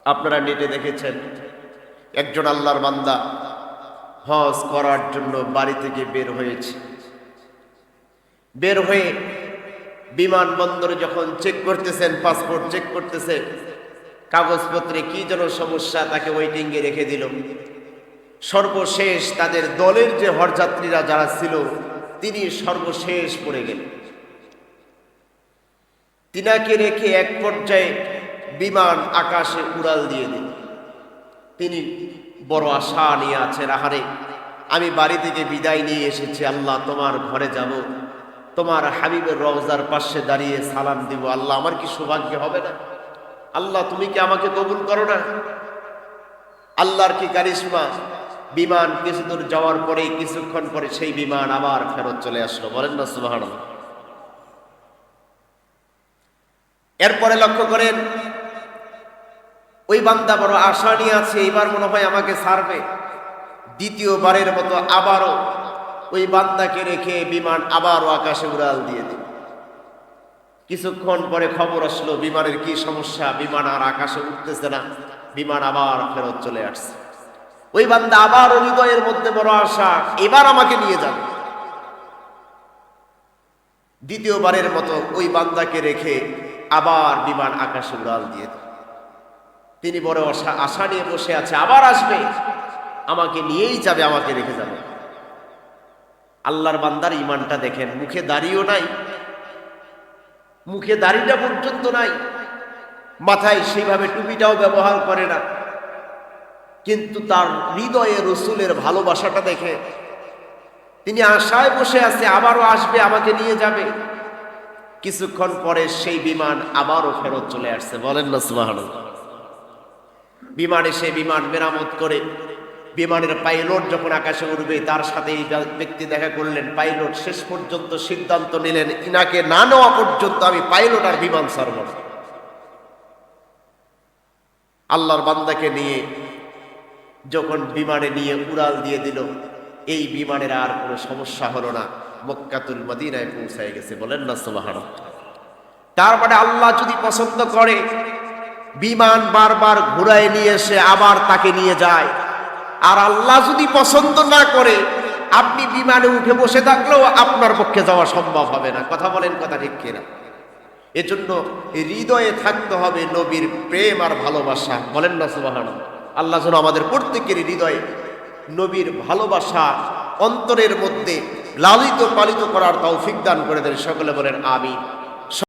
আপনারা নেটে দেখেছেন একজন আল্লাহর বান্দা হজ করার জন্য বাড়ি থেকে বের হয়েছে। বের হয়ে বিমানবন্দরে যখন চেক করতেছেন, পাসপোর্ট চেক করতেছে, কাগজপত্রে কি যেন সমস্যা, তাকে ওয়েটিংয়ে রেখে দিল। সর্বশেষ তাদের দলের যে হজযাত্রীরা যারা ছিল, তিনি সর্বশেষ পড়ে গেলেন। তিনাকে রেখে এক পর্যায়ে বিমান আকাশে উড়াল দিয়ে দিল। তিনি বড় আশা নিয়ে আছেন, আহারে আমি বাড়ি থেকে বিদায় নিয়ে এসেছি, আল্লাহ তোমার ঘরে যাব, তোমার হাবিবের রওজার পাশে দাঁড়িয়ে সালাম দিব, আল্লাহ আমার কি সৌভাগ্য হবে না? আল্লাহ তুমি কি আমাকে কবুল করো না? আল্লাহর কি কারিশমা! বিমান কিছু দূর যাওয়ার পরে, কিছুক্ষণ পরে সেই বিমান আবার ফেরত চলে আসলো। বলেন না সুবহানাল্লাহ। এরপরে লক্ষ্য করেন, ওই বান্দা বড় আশা নিয়ে আছে, এবার মনে হয় আমাকে ছাড়বে। দ্বিতীয়বারের মতো আবারও ওই বান্দাকে রেখে বিমান আবারও আকাশে উড়াল দিয়ে দিল। কিছুক্ষণ পরে খবর আসলো বিমানের কি সমস্যা, বিমান আর আকাশে উঠতেছে না, বিমান আবার ফেরত চলে আসছে। ওই বান্দা আবারও হৃদয়ের মধ্যে বড় আশা, এবার আমাকে নিয়ে যাবে। দ্বিতীয়বারের মতো ওই বান্দাকে রেখে আবার বিমান আকাশে উড়াল দিয়ে দিল। তিনি বড় আশা নিয়ে বসে আছে, আবার আসবে, আমাকে নিয়েই যাবে, আমাকে রেখে যাবে। আল্লাহর বান্দার ইমানটা দেখেন, মুখে দাড়িও নাই, মুখে দাড়িটা পর্যন্ত নাই, মাথায় সেইভাবে টুপিটাও ব্যবহার করে না, কিন্তু তার হৃদয়ে রসুলের ভালোবাসাটা দেখে তিনি আশায় বসে আছে, আবারও আসবে, আমাকে নিয়ে যাবে। কিছুক্ষণ পরে সেই বিমান আবারও ফেরত চলে আসছে। বলেন না সুবহানাল্লাহ। বিমান এসে বিমান মেরামত করে বিমানের পাইলট যখন আকাশে উঠবে, তার সাথে এই ব্যক্তি দেখা করলেন। পাইলট শেষ পর্যন্ত সিদ্ধান্ত নিলেন, ইনাকে না নেওয়া পর্যন্ত আমি পাইলট আর বিমান ছাড়ব না। আল্লাহর বান্দাকে নিয়ে যখন বিমানে নিয়ে উড়াল দিয়ে দিল, এই বিমানের আর কোনো সমস্যা হলো না, মক্কাতুল মদিনায় পৌঁছায় গেছে। বলেন না সুবহানাল্লাহ। তার মানে আল্লাহ যদি পছন্দ করে, বিমান বারবার ঘুরায় নিয়ে এসে আবার তাকে নিয়ে যায়। আর আল্লাহ যদি পছন্দ না করে, আপনি বিমানে উঠে বসে থাকলেও আপনার পক্ষে যাওয়া সম্ভব হবে না। কথা বলেন, কথা ঠিক কিনা? এজন্য হৃদয়ে থাকতে হবে নবীর প্রেম আর ভালোবাসা। বলেন না সুবহানাল্লাহ। আল্লাহ যেন আমাদের প্রত্যেকের হৃদয়ে নবীর ভালোবাসা অন্তরের মধ্যে লালিত পালিত করার তৌফিক দান করে দেন। সকলে বলেন আমিন।